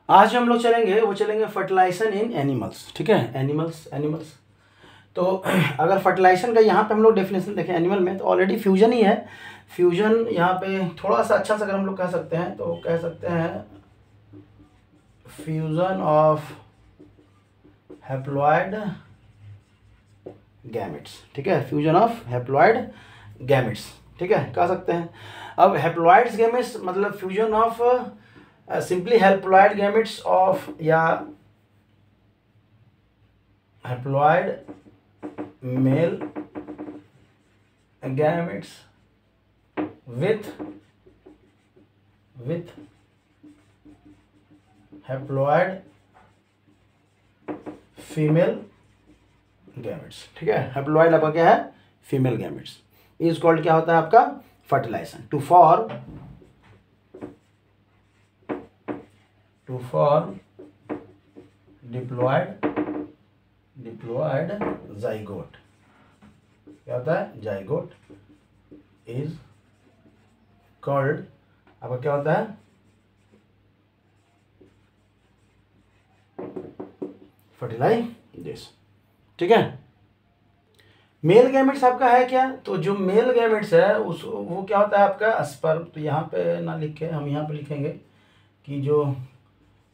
आज हम लोग चलेंगे वो चलेंगे फर्टिलाइजेशन इन एनिमल्स। ठीक है, एनिमल्स। तो अगर फर्टिलाइजेशन का यहाँ पे हम लोग डेफिनेशन देखें एनिमल में, तो ऑलरेडी फ्यूजन ही है। फ्यूजन यहाँ पे थोड़ा सा अच्छा सा अगर हम लोग कह सकते हैं तो कह सकते हैं फ्यूजन ऑफ हैप्लॉइड गैमेट्स। ठीक है, फ्यूजन ऑफ हैप्लॉइड गैमेट्स। ठीक है, कह सकते हैं। अब हैप्लॉइड्स गैमेट्स मतलब fusion of simply haploid gametes of या haploid male gametes with haploid female gametes. ठीक है, हैप्लॉइड आपका क्या है, फीमेल गैमेट्स इज कॉल्ड क्या होता है आपका fertilisation. To form diploid zygote. क्या होता है, जाइगोट इज कॉल्ड आपका क्या होता है फर्टिलाइजेशन। ठीक है, मेल गैमेट्स आपका है क्या, तो जो मेल गैमेट्स है उस वो क्या होता है आपका स्पर्म। तो यहाँ पे ना लिखे, हम यहाँ पे लिखेंगे कि जो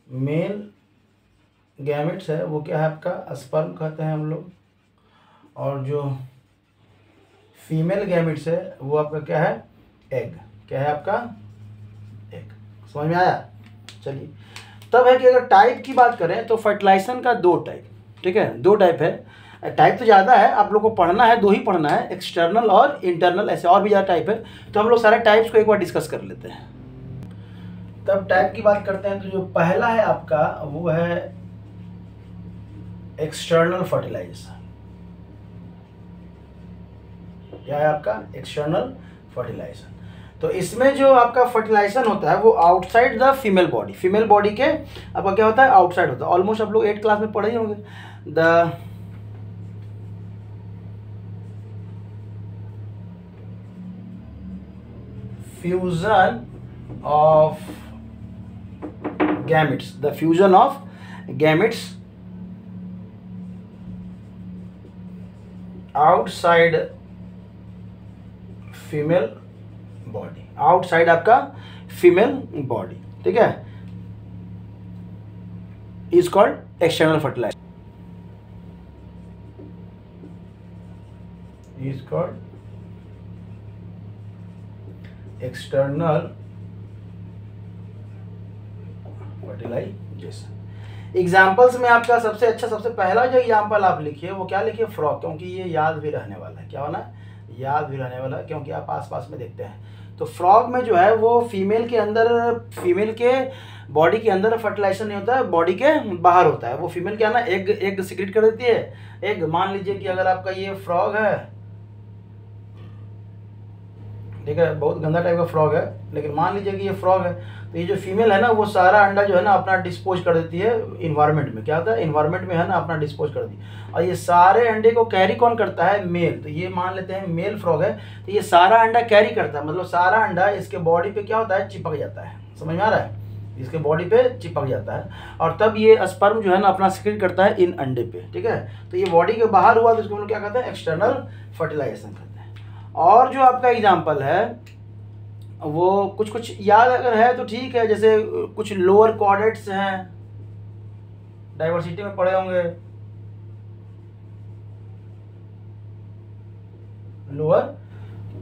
मेल गैमेट्स है वो क्या है आपका स्पर्म कहते हैं हम लोग, और जो फीमेल गैमेट्स है वो आपका क्या है एग। क्या है आपका एग। समझ में आया। चलिए, तब है कि अगर टाइप की बात करें तो फर्टिलाइजेशन का दो टाइप। ठीक है, दो टाइप है। टाइप तो ज़्यादा है, आप लोग को पढ़ना है, दो ही पढ़ना है, एक्सटर्नल और इंटरनल। ऐसे और भी ज़्यादा टाइप है, तो हम लोग सारे टाइप्स को एक बार डिस्कस कर लेते हैं। तब टाइप की बात करते हैं तो जो पहला है आपका वो है एक्सटर्नल फर्टिलाइजेशन। क्या है आपका एक्सटर्नल फर्टिलाइजेशन। तो इसमें जो आपका फर्टिलाइजेशन होता है वो outside the female body, female body के आपका क्या होता है आउटसाइड होता है। ऑलमोस्ट आप लोग 8th क्लास में पढ़े ही होंगे। The fusion of gametes, the fusion of gametes outside female body, outside आपका फीमेल बॉडी। ठीक है, is called external fertilisation, is called external fertilisation. Examples में आपका सबसे अच्छा, सबसे पहला जो एग्जाम्पल आप लिखिए वो क्या लिखिए, फ्रॉग, क्योंकि ये याद भी रहने वाला है। क्या होना है, याद भी रहने वाला है, क्योंकि आप आसपास में देखते हैं। तो फ्रॉग में जो है वो फीमेल के अंदर, फीमेल के बॉडी के अंदर फर्टिलाइजेशन नहीं होता है, बॉडी के बाहर होता है। वो फीमेल क्या ना एग सिक्रेट कर देती है। एग, मान लीजिए कि अगर आपका ये फ्रॉग है, ठीक है, बहुत गंदा टाइप का फ्रॉग है, लेकिन मान लीजिए कि ये फ्रॉग है, तो ये जो फीमेल है ना वो सारा अंडा जो है ना अपना डिस्पोज कर देती है इन्वायरमेंट में। क्या होता है, इन्वायरमेंट में है ना अपना डिस्पोज कर दी, और ये सारे अंडे को कैरी कौन करता है, मेल। तो ये मान लेते हैं मेल फ्रॉग है, तो ये सारा अंडा कैरी करता है, मतलब सारा अंडा इसके बॉडी पे क्या होता है, चिपक जाता है। समझ में आ रहा है, इसके बॉडी पे चिपक जाता है, और तब ये स्पर्म जो है ना अपना सिक्रेट करता है इन अंडे पे। ठीक है, तो ये बॉडी के बाहर हुआ तो इसको हम लोग क्या कहते हैं, एक्सटर्नल फर्टिलाइजेशन कहते हैं। और जो आपका एग्जाम्पल है वो कुछ कुछ याद अगर है तो ठीक है, जैसे कुछ लोअर कॉर्डेट्स हैं, डाइवर्सिटी में पढ़े होंगे, लोअर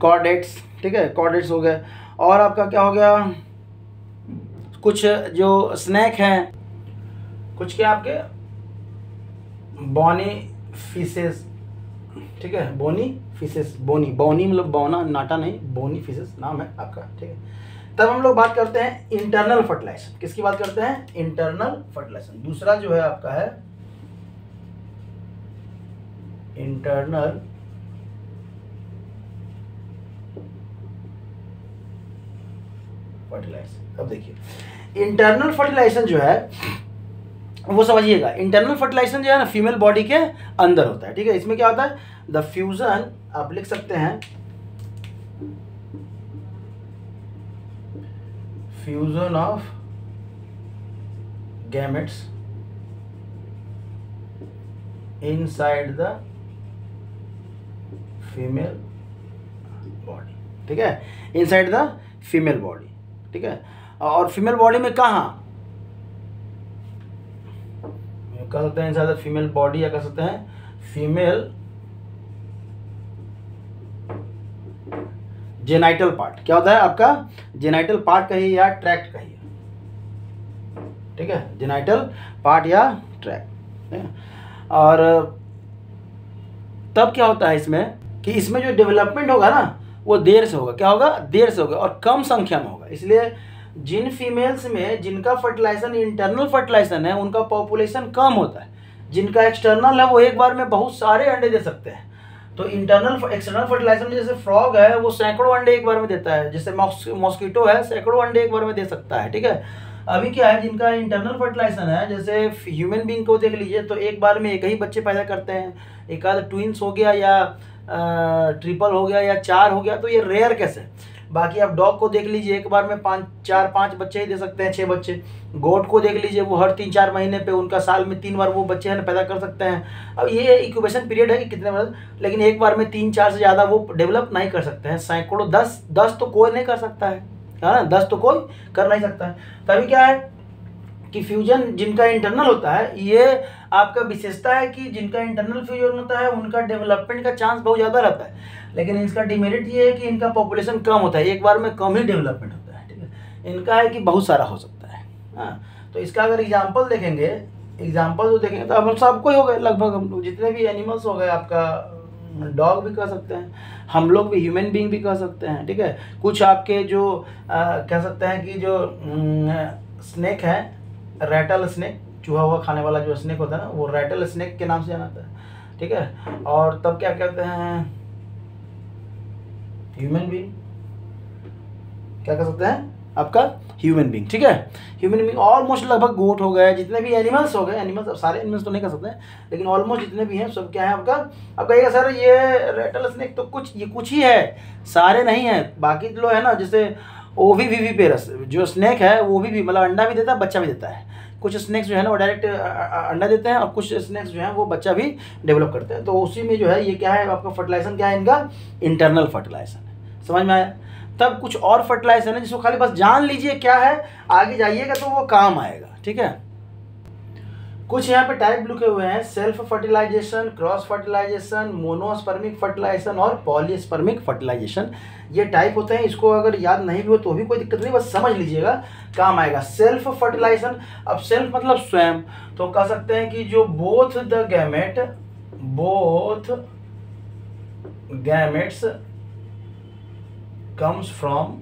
कॉर्डेट्स। ठीक है, कॉर्डेट्स हो गए। और आपका क्या हो गया, कुछ जो स्नैक हैं, कुछ क्या आपके बोनी फिशेस। ठीक है, बोनी फिशेस, बोनी मतलब बौना, नाटा नहीं, बोनी फिशेस नाम है आपका। ठीक है, तब हम लोग बात करते हैं इंटरनल फर्टिलाइजेशन। किसकी बात करते हैं, इंटरनल फर्टिलाइजेशन। दूसरा जो है आपका है इंटरनल फर्टिलाइजेशन। अब देखिए इंटरनल फर्टिलाइजेशन जो है वो समझिएगा, इंटरनल फर्टिलाइजेशन जो है ना फीमेल बॉडी के अंदर होता है। ठीक है, इसमें क्या होता है, द फ्यूजन, आप लिख सकते हैं fusion of gametes inside the female body, ठीक है, इनसाइड द फीमेल बॉडी, ठीक है। और फीमेल बॉडी में कहाँ कह सकते हैं इनसाइड द फीमेल बॉडी, या कह सकते हैं फीमेल जेनाइटल पार्ट। क्या होता है आपका जेनाइटल पार्ट कहिए या ट्रैक्ट कहिए, ठीक है, जेनाइटल पार्ट या ट्रैक्ट। और तब क्या होता है इसमें कि इसमें जो डेवलपमेंट होगा ना वो देर से होगा। क्या होगा? देर से होगा और कम संख्या में होगा। इसलिए जिन फीमेल्स में जिनका फर्टिलाइजेशन इंटरनल फर्टिलाइजेशन है उनका पॉपुलेशन कम होता है। जिनका एक्सटर्नल है वो एक बार में बहुत सारे अंडे दे सकते हैं। तो इंटरनल एक्सटर्नल फर्टिलाइजेशन में जैसे फ्रॉग है वो सैकड़ों अंडे एक बार में देता है, जैसे मॉस्किटो है सैकड़ों अंडे एक बार में दे सकता है, ठीक है। अभी क्या है जिनका इंटरनल फर्टिलाइजेशन है, जैसे ह्यूमन बीइंग को देख लीजिए तो एक बार में एक ही बच्चे पैदा करते हैं, एक आध ट्विंस हो गया या ट्रिपल हो गया या 4 हो गया, तो ये रेयर केस है। बाकी आप डॉग को देख लीजिए एक बार में 4-5 बच्चे ही दे सकते हैं, 6 बच्चे। गोट को देख लीजिए वो हर 3-4 महीने पे उनका साल में 3 बार वो बच्चे हैं पैदा कर सकते हैं। अब ये इंक्यूबेशन पीरियड है कि कितने बार, लेकिन एक बार में 3-4 से ज़्यादा वो डेवलप नहीं कर सकते हैं। सैकड़ों 10 तो कोई नहीं कर सकता है ना, 10 तो कोई कर नहीं सकता है। तभी क्या है कि फ्यूजन जिनका इंटरनल होता है, ये आपका विशेषता है कि जिनका इंटरनल फ्यूजन होता है उनका डेवलपमेंट का चांस बहुत ज़्यादा रहता है। लेकिन इसका डिमेरिट ये है कि इनका पॉपुलेशन कम होता है, एक बार में कम ही डेवलपमेंट होता है, ठीक है। इनका है कि बहुत सारा हो सकता है। हाँ, तो इसका अगर एग्जाम्पल देखेंगे, एग्जाम्पल जो देखेंगे तो हम सबको ही हो गए लगभग, हम लोग जितने भी एनिमल्स हो गए, आपका डॉग भी कह सकते हैं, हम लोग भी ह्यूमन बीइंग भी कह सकते हैं, ठीक है। कुछ आपके जो कह सकते हैं कि जो स्नेक है, रैटल स्नेक, चूहा हुआ खाने वाला जो स्नेक होता है ना, वो रैटल स्नेक के नाम से जाना जाता है, ठीक है। और तब क्या कहते हैं ह्यूमन बीइंग, क्या कह सकते हैं आपका ह्यूमन बीइंग, ठीक है। ह्यूमन बीइंग ऑलमोस्ट लगभग गोट हो गए, जितने भी एनिमल्स हो गए, एनिमल्स अब सारे एनिमल्स तो नहीं कर सकते हैं लेकिन ऑलमोस्ट जितने भी हैं सब क्या है आपका। अब कहिएगा सर ये रैटल स्नेक तो कुछ ही है, सारे नहीं है। बाकी जो है ना, जैसे ओविविविपेरस जो स्नेक है वो भी मतलब अंडा भी देता है बच्चा भी देता है। कुछ स्नेक्स जो है ना वो डायरेक्ट अंडा देते हैं और कुछ स्नेक्स जो हैं वो बच्चा भी डेवलप करते हैं। तो उसी में जो है ये क्या है आपका फर्टिलाइजेशन, क्या है इनका इंटरनल फर्टिलाइजेशन है। समझ में आया? तब कुछ और फर्टिलाइजेशन है जिसको खाली बस जान लीजिए क्या है, आगे जाइएगा तो वो काम आएगा, ठीक है। कुछ यहाँ पे टाइप लिखे हुए हैं, self fertilisation, cross fertilisation, monospermic fertilisation और पॉलीस्पर्मिक फर्टिलाइजेशन, ये टाइप होते हैं। इसको अगर याद नहीं भी हो तो भी कोई दिक्कत नहीं, बस समझ लीजिएगा काम आएगा। सेल्फ फर्टिलाइजेशन, अब सेल्फ मतलब स्वयं, तो कह सकते हैं कि जो both gametes comes from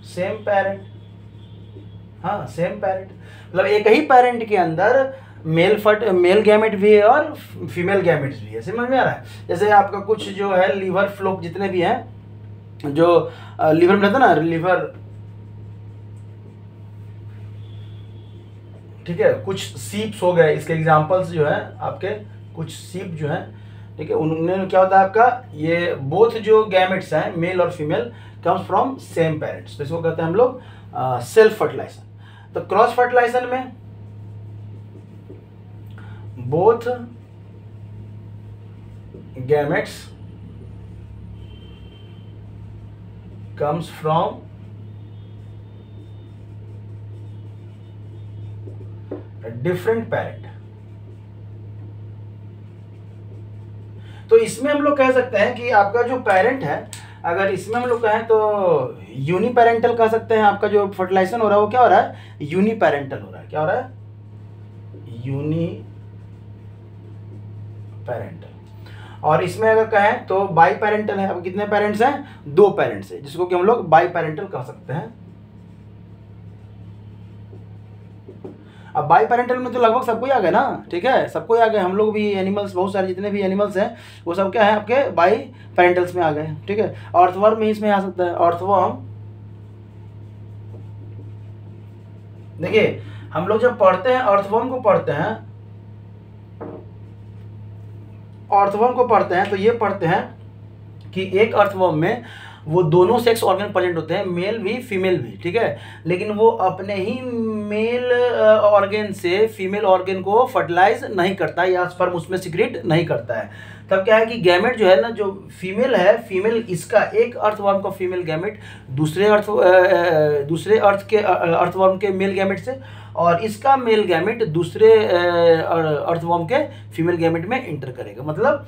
same parent. हाँ, सेम पेरेंट मतलब एक ही पेरेंट के अंदर मेल गैमेट भी है और फीमेल गैमेट्स भी है। समझ में आ रहा है? जैसे आपका कुछ जो है लीवर फ्लोक जितने भी हैं, जो लीवर में रहता है ना, लिवर, ठीक है। कुछ सीप्स हो गए, इसके एग्जांपल्स जो है आपके कुछ सीप जो हैं, ठीक है। उनमें क्या होता है आपका, ये बोथ जो गैमेट्स हैं मेल और female comes from same parents, तो इसको कहते हैं हम लोग सेल्फ फर्टिलाइजेशन। तो क्रॉस फर्टिलाइजेशन में both gametes comes from different parent. तो इसमें हम लोग कह सकते हैं कि आपका जो पेरेंट है, अगर इसमें हम लोग कहें तो यूनिपेरेंटल कह सकते हैं। आपका जो फर्टिलाइजेशन हो रहा है वो क्या हो रहा है, यूनिपेरेंटल हो रहा है। क्या हो रहा है, यूनिपेरेंटल। और इसमें अगर कहें तो बाई पेरेंटल है। अब कितने पेरेंट्स हैं, 2 पेरेंट्स हैं, जिसको कि हम लोग बाई पेरेंटल कह सकते हैं। अब बाई पेरेंटल में तो लगभग सबको ही आ गए ना, ठीक है, सबको ही आ गए। हम लोग भी एनिमल्स, बहुत सारे जितने भी एनिमल्स हैं वो सब क्या है आपके बाई पेरेंटल्स में आ गए, ठीक है। अर्थवर्म में इसमें आ सकता है। अर्थवर्म, देखिए हम लोग जब पढ़ते हैं अर्थवर्म को पढ़ते हैं, अर्थवर्म को पढ़ते हैं तो ये पढ़ते हैं कि एक अर्थवर्म में वो दोनों सेक्स ऑर्गन प्रेजेंट होते हैं, मेल भी फीमेल भी, ठीक है, लेकिन वो अपने ही मेल ऑर्गन से फीमेल ऑर्गन को फर्टिलाइज नहीं करता या स्पर्म उसमें सिक्रेट नहीं करता है। तब क्या है कि गैमेट जो है ना, जो फीमेल है, फीमेल इसका एक अर्थवर्म का फीमेल गैमेट दूसरे अर्थ के अर्थवर्म के मेल गैमेट से, और इसका मेल गैमेट दूसरे अर्थवर्म के फीमेल गैमेट में इंटर करेगा। मतलब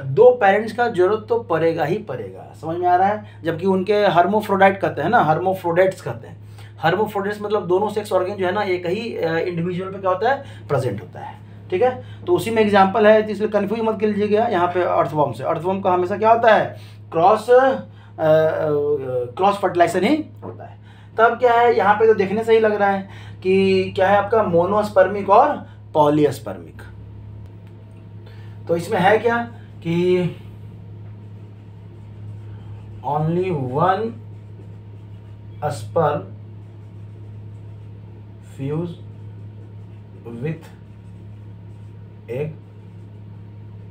दो पेरेंट्स का जरूरत तो पड़ेगा ही पड़ेगा, समझ में आ रहा है। जबकि उनके हर्मोफ्रोडाइट कहते हैं ना, हर्मोफ्रोडाइट्स कहते हैं। हर्मोफ्रोडाइट्स मतलब दोनों सेक्स ऑर्गन जो है ना एक ही इंडिविजुअल पे क्या होता है, प्रेजेंट होता है, ठीक है। तो उसी में एग्जांपल है, तो इसलिए कंफ्यूज मत कीजिएगा यहाँ पे अर्थवर्म से। अर्थवर्म का हमेशा क्या होता है, क्रॉस फर्टिलाइजेशन ही होता है। तब क्या है, यहाँ पे तो देखने से ही लग रहा है कि क्या है आपका, मोनोस्पर्मिक और पॉलीस्पर्मिक। तो इसमें है क्या कि only one sperm fuse with egg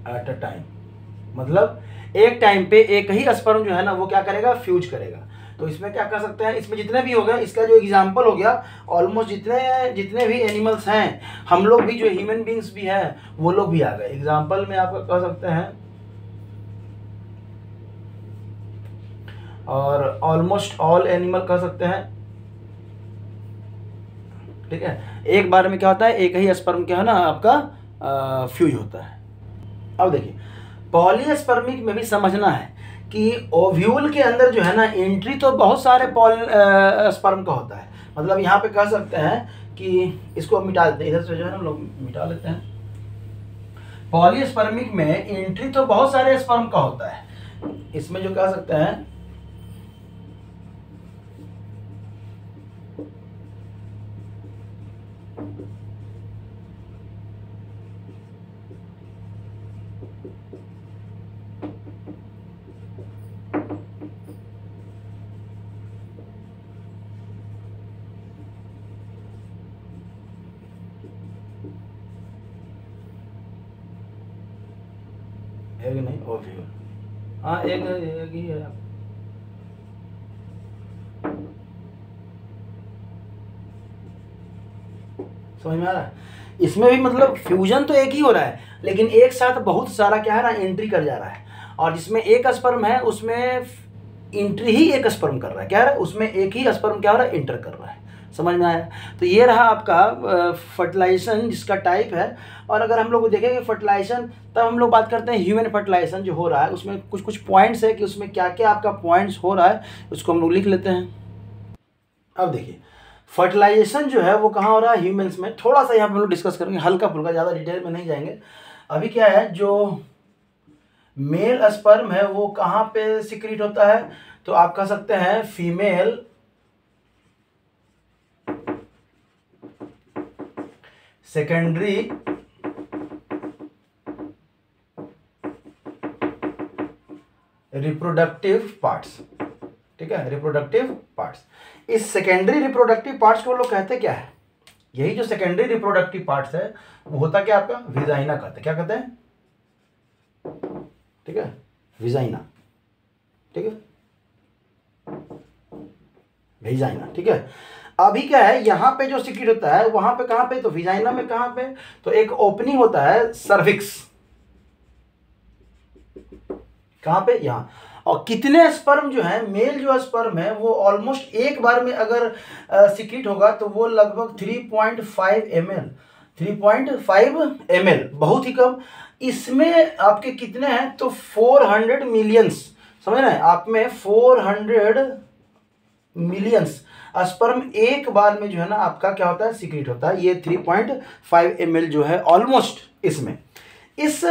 at a time. मतलब एक टाइम पे एक ही स्पर्म जो है ना वो क्या करेगा, फ्यूज करेगा। तो इसमें क्या कर सकते हैं, इसमें जितने भी हो गए, इसका जो एग्जाम्पल हो गया, ऑलमोस्ट जितने भी एनिमल्स हैं, हम लोग भी जो ह्यूमन बींग्स भी हैं वो लोग भी आ गए। एग्जाम्पल में आप कह सकते हैं, और ऑलमोस्ट ऑल एनिमल कह सकते हैं, ठीक है। एक बार में क्या होता है, एक ही स्पर्म क्या है ना आपका फ्यूज होता है। अब देखिए पॉलीस्पर्मिक में भी समझना है कि ओव्यूल के अंदर जो है ना एंट्री तो बहुत सारे स्पर्म का होता है। मतलब यहाँ पे कह सकते हैं कि इसको मिटा देते हैं, इधर से जो है ना हम लोग मिटा लेते हैं। पॉलीस्पर्मिक में एंट्री तो बहुत सारे स्पर्म का होता है। इसमें जो कह सकते हैं एक नहीं, ओव्यूल, हाँ एक ही है। समझ में आ रहा है। इसमें भी मतलब फ्यूजन तो एक ही हो रहा है, लेकिन एक साथ बहुत सारा क्या है ना एंट्री कर जा रहा है। और जिसमें एक स्पर्म है उसमें एंट्री ही एक स्पर्म कर रहा है, क्या है उसमें एक ही स्पर्म क्या हो रहा है, इंटर कर रहा है। समझ में आया। तो ये रहा आपका फर्टिलाइजेशन जिसका टाइप है। और अगर हम लोग देखेंगे फर्टिलाइजेशन, तब हम लोग बात करते हैं ह्यूमन फर्टिलाइजेशन जो हो रहा है, उसमें कुछ कुछ पॉइंट्स है कि उसमें क्या क्या आपका पॉइंट्स हो रहा है, उसको हम लोग लिख लेते हैं। अब देखिए फर्टिलाइजेशन जो है वो कहाँ हो रहा है, ह्यूमंस में। थोड़ा सा यहाँ पे हम लोग डिस्कस करेंगे, हल्का फुल्का, ज़्यादा डिटेल में नहीं जाएंगे। अभी क्या है, जो मेल स्पर्म है वो कहाँ पे सिक्रीट होता है, तो आप कह सकते हैं फीमेल सेकेंडरी रिप्रोडक्टिव पार्ट्स, ठीक है, रिप्रोडक्टिव पार्ट्स। इस सेकेंडरी रिप्रोडक्टिव पार्ट्स को लोग कहते क्या है, यही जो सेकेंडरी रिप्रोडक्टिव पार्ट्स है वो होता क्या आपका, विजाइना कहते हैं। क्या कहते हैं, ठीक है, विजाइना, ठीक है, विजाइना, ठीक है। अभी क्या है, यहाँ पे जो सिक्रीट होता है वहां पे कहाँ पे, तो विजाइना में कहाँ पे, तो एक ओपनिंग होता है सर्विक्स, कहाँ पे, यहाँ। और कितने स्पर्म जो है, मेल जो स्पर्म है वो ऑलमोस्ट एक बार में अगर सिक्रीट होगा तो वो लगभग 3.5 ml, 3.5 ml, बहुत ही कम। इसमें आपके कितने हैं, तो 400 मिलियंस, समझ रहे हैं आप में, 400 मिलियंस स्पर्म एक बार में जो है ना आपका क्या होता है, सिक्रीट होता है। ये 3.5 ml जो है ऑलमोस्ट इसमें, इस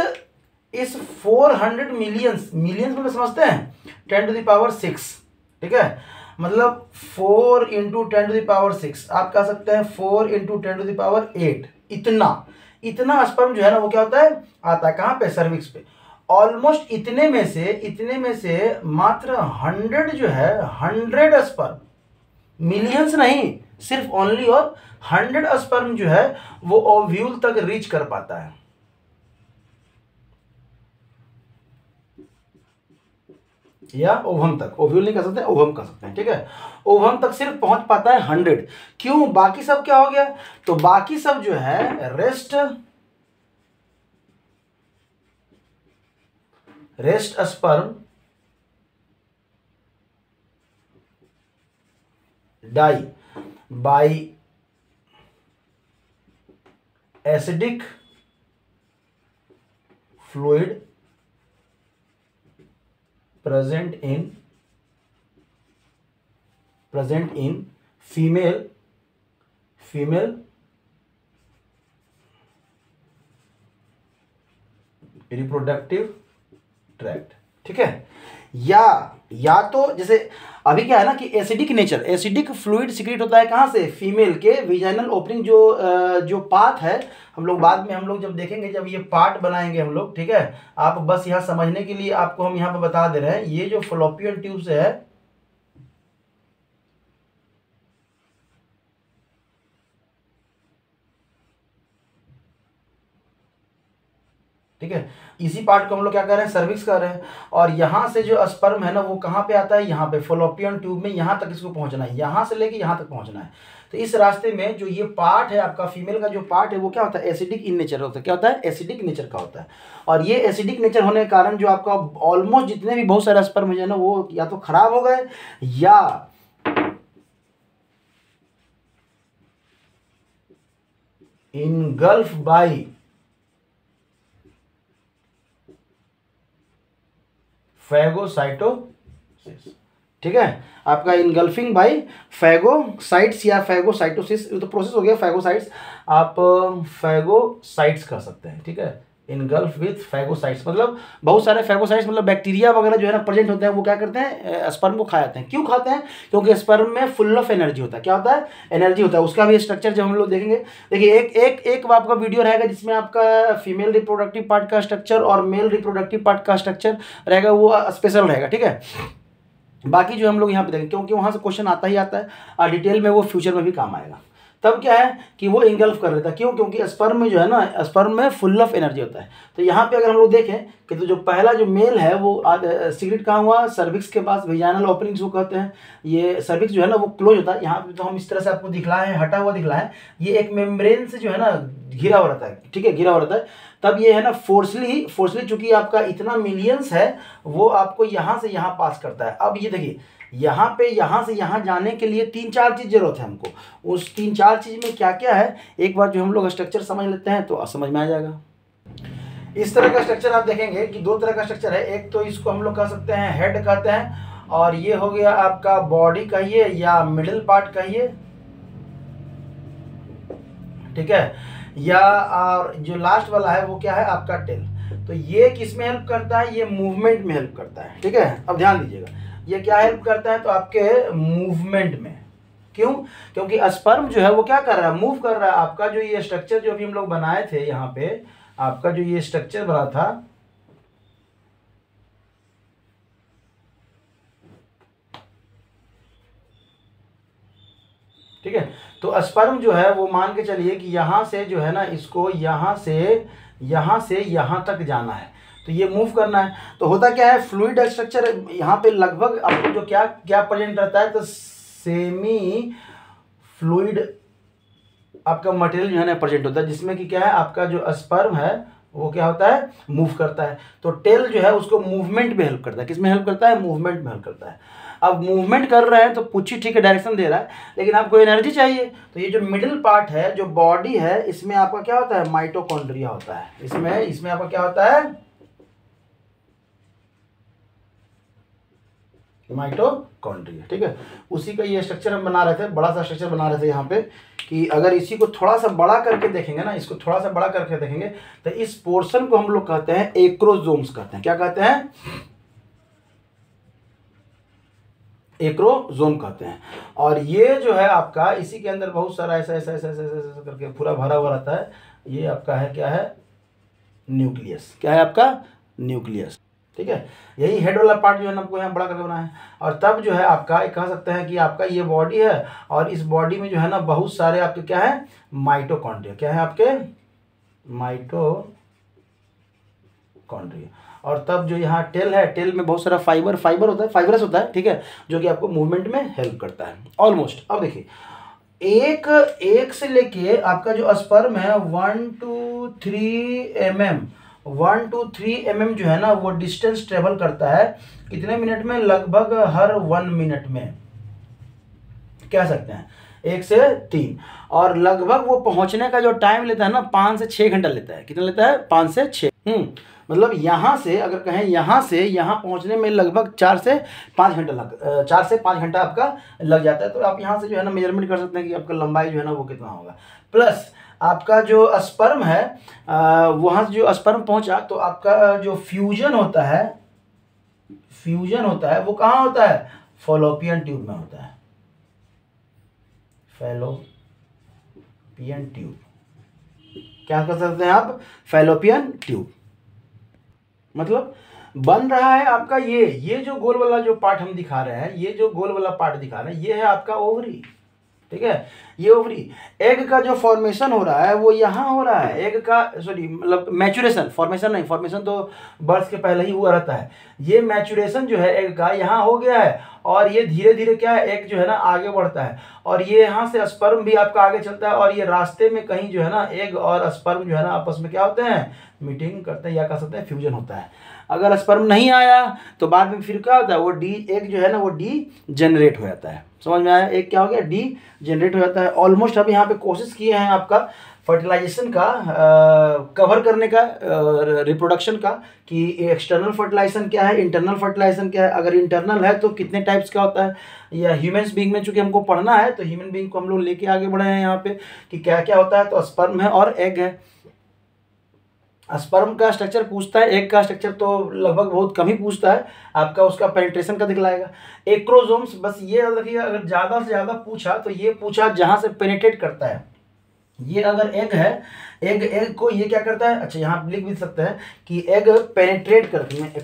400 मिलियंस में समझते हैं 10⁶, ठीक है। मतलब 4 × 10⁶, आप कह सकते हैं 4 × 10⁸, इतना स्पर्म जो है ना वो क्या होता है, आता है कहाँ पे, सर्विक्स पे। ऑलमोस्ट इतने में से मात्र 100 जो है, 100 स्पर्म, मिलियंस नहीं, सिर्फ ओनली और 100 स्पर्म जो है वो ओव्यूल तक रीच कर पाता है। या ओवम तक, ओव्यूल नहीं कह सकते, ओवम कह सकते हैं, ठीक है। ओवम तक सिर्फ पहुंच पाता है 100। क्यों? बाकी सब क्या हो गया? तो बाकी सब जो है rest sperm die by acidic fluid present in female reproductive tract, ठीक है। या तो जैसे अभी क्या है ना कि एसिडिक फ्लूइड सिक्रेट होता है कहाँ से? फीमेल के विजाइनल ओपनिंग, जो पाथ है, हम लोग बाद में हम लोग जब देखेंगे, जब ये पार्ट बनाएंगे हम लोग, ठीक है। आप बस यहाँ समझने के लिए आपको हम यहाँ पे बता दे रहे हैं, ये जो फलोपियन ट्यूब से है, ठीक है, इसी पार्ट को हम लोग क्या कर रहे हैं? सर्विक्स कर रहे हैं। और यहाँ से जो स्पर्म है ना वो कहाँ पे आता है? यहाँ पे फलोपियन ट्यूब में, यहाँ तक इसको पहुँचना है, यहाँ से लेके यहाँ तक पहुँचना है। तो इस रास्ते में जो ये पार्ट है आपका फीमेल का जो पार्ट है वो क्या होता है? एसिडिक इन नेचर होता है। क्या होता है? एसिडिक नेचर का होता है। और ये एसिडिक नेचर होने के कारण जो आपका ऑलमोस्ट जितने भी बहुत सारे स्पर्म है ना वो या तो खराब हो गए या इनगल्फ बाई फैगोसाइटोसिस, ठीक है। आपका इनगल्फिंग बाई फैगोसाइट्स या फैगोसाइटोसिस, तो प्रोसेस हो गया फैगोसाइट्स, आप फैगोसाइट्स कह सकते हैं, ठीक है। इनगल्फ विथ फैगोसाइट्स मतलब बहुत सारे फैगोसाइट्स मतलब बैक्टीरिया वगैरह जो है ना प्रेजेंट होते हैं, वो क्या करते हैं? स्पर्म को खा जाते हैं। क्यों खाते हैं? क्योंकि स्पर्म में फुल ऑफ एनर्जी होता है। क्या होता है? एनर्जी होता है। उसका भी स्ट्रक्चर जब हम लोग देखेंगे, देखिए एक आपका वीडियो रहेगा जिसमें आपका फीमेल रिप्रोडक्टिव पार्ट का स्ट्रक्चर और मेल रिप्रोडक्टिव पार्ट का स्ट्रक्चर रहेगा, वो स्पेशल रहेगा, ठीक है। बाकी जो हम लोग यहाँ पे देखेंगे, क्योंकि वहाँ से क्वेश्चन आता ही आता है और डिटेल में वो फ्यूचर में भी काम आएगा। तब क्या है कि वो इंगल्फ कर लेता है। क्यों? क्योंकि स्पर्म में जो है ना, स्पर्म में फुल ऑफ एनर्जी होता है। तो यहाँ पे अगर हम लोग देखें कि तो जो पहला जो मेल है वो सिक्रेट कहाँ हुआ? सर्विक्स के पास, विजाइनल ओपनिंग्स वो कहते हैं। ये सर्विक्स जो है ना वो क्लोज होता है। यहाँ पे तो हम इस तरह से आपको दिखलाए हैं, हटा हुआ दिखला है। ये एक मेम्ब्रेन से जो है ना घिरा हुआ रहता है, ठीक है, घिरा हुआ रहता है। तब ये है ना फोर्सली चूंकि आपका इतना मिलियंस है, वो आपको यहाँ से यहाँ पास करता है। अब ये देखिए, यहाँ पे यहाँ से यहाँ जाने के लिए 3-4 चीज़ जरूरत है हमको। उस 3-4 चीज़ में क्या क्या है, एक बार जो हम लोग स्ट्रक्चर समझ लेते हैं तो समझ में आ जाएगा। इस तरह का स्ट्रक्चर आप देखेंगे कि 2 तरह का स्ट्रक्चर है। एक तो इसको हम लोग कह सकते हैं हेड कहते हैं, और ये हो गया आपका बॉडी कहिए या मिडिल पार्ट कहिए, ठीक है। या और जो लास्ट वाला है वो क्या है? आपका टेल। तो ये किस में हेल्प करता है? ये मूवमेंट में हेल्प करता है, ठीक है। अब ध्यान दीजिएगा, ये क्या हेल्प करता है? तो आपके मूवमेंट में। क्यों? क्योंकि स्पर्म जो है वो क्या कर रहा है? मूव कर रहा है। आपका जो ये स्ट्रक्चर जो अभी हम लोग बनाए थे, यहाँ पे आपका जो ये स्ट्रक्चर बना था, ठीक है। तो स्पर्म जो है वो मान के चलिए कि यहाँ से जो है ना, इसको यहाँ से यहाँ तक जाना है, तो ये मूव करना है। तो होता क्या है? फ्लूइड स्ट्रक्चर यहाँ पे लगभग आपको जो क्या क्या प्रेजेंट रहता है? तो सेमी फ्लूइड आपका मटेरियल जो है ना प्रेजेंट होता है, जिसमें कि क्या है? आपका जो स्पर्म है वो क्या होता है? मूव करता है। तो टेल जो है उसको मूवमेंट में हेल्प करता है। किसमें हेल्प करता है? मूवमेंट में हेल्प करता है। अब मूवमेंट कर रहे हैं तो पूछी, ठीक है, डायरेक्शन दे रहा है, लेकिन आपको एनर्जी चाहिए। तो ये जो मिडिल पार्ट है, जो बॉडी है, इसमें आपका क्या होता है? माइटोकॉन्ड्रिया होता है। इसमें आपका क्या होता है? माइटोकॉन्ड्रिया, ठीक है। उसी का ये स्ट्रक्चर हम बना रहे थे, बड़ा सा स्ट्रक्चर बना रहे थे यहाँ पे, कि अगर इसी को थोड़ा सा बड़ा करके देखेंगे ना, इसको थोड़ा सा बड़ा करके देखेंगे तो इस पोर्शन को हम लोग कहते हैं एक्रोजोम्स कहते हैं। क्या कहते हैं? एक्रोजोम कहते हैं। और ये जो है आपका, इसी के अंदर बहुत सारा ऐसा ऐसा ऐसा ऐसा ऐसा करके पूरा भरा हुआ रहता है। ये आपका है क्या है? न्यूक्लियस। क्या है आपका? न्यूक्लियस, ठीक है। यही हेड वाला पार्ट जो है ना आपको यहाँ बड़ा करके बनाया है। और तब जो है आपका कह सकते हैं कि आपका ये बॉडी है, और इस बॉडी में जो है ना बहुत सारे आपके क्या है? माइटोकॉन्ड्रिया। क्या है आपके? माइटोकॉन्ड्रिया। और तब जो यहाँ टेल है, टेल में बहुत सारा फाइबर होता है, फाइबरस होता है, ठीक है, जो कि आपको मूवमेंट में हेल्प करता है ऑलमोस्ट। अब देखिए एक से लेके आपका जो स्पर्म है 1 to 3 mm, 1 to 3 mm जो है ना वो डिस्टेंस ट्रेवल करता है कितने मिनट में, लगभग हर 1 मिनट में कह सकते हैं, 1 से 3। और लगभग वो पहुंचने का जो टाइम लेता है ना 5 से 6 घंटा लेता है। कितना लेता है? 5 से 6। मतलब यहाँ से अगर कहें यहाँ से यहाँ पहुँचने में लगभग 4 से 5 घंटा आपका लग जाता है। तो आप यहाँ से जो है ना मेजरमेंट कर सकते हैं कि आपका लंबाई जो है ना वो कितना होगा। प्लस आपका जो स्पर्म है वहाँ से जो स्पर्म पहुँचा तो आपका जो फ्यूजन होता है वो कहाँ होता है? फॉलोपियन ट्यूब में होता है, फैलोपियन ट्यूब। क्या कर सकते हैं आप? Fallopian tube. मतलब बन रहा है आपका ये जो गोल वाला जो पार्ट हम दिखा रहे हैं, ये जो गोल वाला पार्ट दिखा रहे हैं, ये है आपका ओवरी, ठीक है। ये ओवरी, एग का जो फॉर्मेशन हो रहा है वो यहाँ हो रहा है। एग का मतलब मैचुरेशन, फॉर्मेशन नहीं, फॉर्मेशन तो बर्थ के पहले ही हुआ रहता है। ये मैचुरेशन जो है एग का यहाँ हो गया है और ये धीरे धीरे क्या है, एग जो है ना आगे बढ़ता है और ये यहाँ से स्पर्म भी आपका आगे चलता है और ये रास्ते में कहीं जो है ना एग और स्पर्म जो है ना आपस में क्या होते हैं, मीटिंग करते हैं या कह सकते हैं फ्यूजन होता है। अगर स्पर्म नहीं आया तो बाद में फिर क्या होता है, वो एग जो है ना वो डी जनरेट हो जाता है। समझ में आया? एक क्या हो गया, डी जनरेट हो जाता है। ऑलमोस्ट अब यहाँ पे कोशिश किए हैं आपका फर्टिलाइजेशन का कवर करने का, रिप्रोडक्शन का, कि एक्सटर्नल फर्टिलाइजेशन क्या है, इंटरनल फर्टिलाइजेशन क्या है। अगर इंटरनल है तो कितने टाइप्स का होता है, या ह्यूमन्स बीइंग में चूंकि हमको पढ़ना है तो ह्यूमन बीइंग को हम लोग लेके आगे बढ़े हैं यहाँ पे कि क्या क्या होता है। तो स्पर्म है और एग है। स्पर्म का स्ट्रक्चर पूछता है, एग का स्ट्रक्चर तो लगभग बहुत कम ही पूछता है आपका, उसका पेनिट्रेशन का दिखलाएगा। एक्रोसोम्स, बस ये रखिए, अगर ज़्यादा से ज़्यादा पूछा तो ये पूछा जहाँ से पेनिट्रेट करता है। ये अगर एग है, एग को ये क्या करता है, अच्छा यहाँ लिख भी सकते हैं कि एग पेनिट्रेट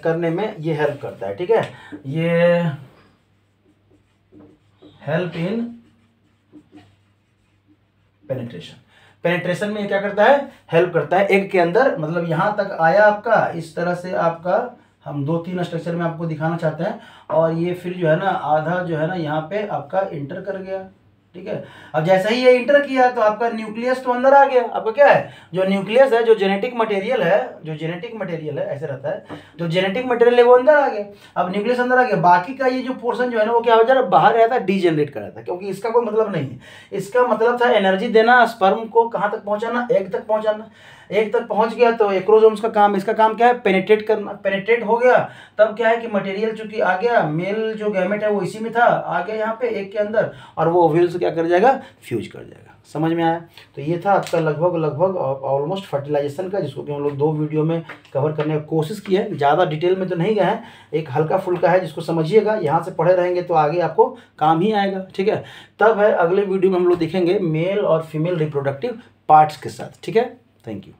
करने में ये हेल्प करता है, ठीक है। ये हेल्प इन पेनिट्रेशन में ये क्या करता है, हेल्प करता है एग के अंदर। मतलब यहाँ तक आया आपका, इस तरह से आपका हम 2-3 स्ट्रक्चर में आपको दिखाना चाहते हैं। और ये फिर जो है ना आधा जो है ना यहाँ पे आपका इंटर कर गया, ठीक है। अब जैसे ही ये इंटर किया तो आपका न्यूक्लियस तो अंदर आ गया। आपका क्या है, जो न्यूक्लियस है, जो जेनेटिक मटेरियल है, ऐसे रहता है, जो जेनेटिक मटेरियल है वो अंदर आ गया। अब न्यूक्लियस अंदर आ गया, बाकी का ये जो पोर्शन जो है ना वो क्या हो जा रहा है, बाहर रहता है, डीजेनरेट कर रहा था, क्योंकि इसका कोई मतलब नहीं है। इसका मतलब था एनर्जी देना, स्पर्म को कहाँ तक पहुँचाना, एग तक पहुँचाना। एग तक पहुंच गया तो एक्रोसोम्स का काम, इसका काम क्या है, पेनिट्रेट करना। पेनिट्रेट हो गया तब क्या है कि मटेरियल चूंकि आ गया, मेल जो गैमेट है वो इसी में था, आ गया यहाँ पे एग के अंदर, और वो ओव्यूल से क्या कर जाएगा, फ्यूज कर जाएगा। समझ में आया? तो ये था आपका लगभग ऑलमोस्ट फर्टिलाइजेशन का, जिसको कि हम लोग 2 वीडियो में कवर करने की कोशिश की है। ज़्यादा डिटेल में तो नहीं गए हैं, एक हल्का फुल्का है जिसको समझिएगा, यहाँ से पढ़े रहेंगे तो आगे आपको काम ही आएगा, ठीक है। तब है अगले वीडियो में हम लोग देखेंगे मेल और फीमेल रिप्रोडक्टिव पार्ट्स के साथ, ठीक है। Thank you.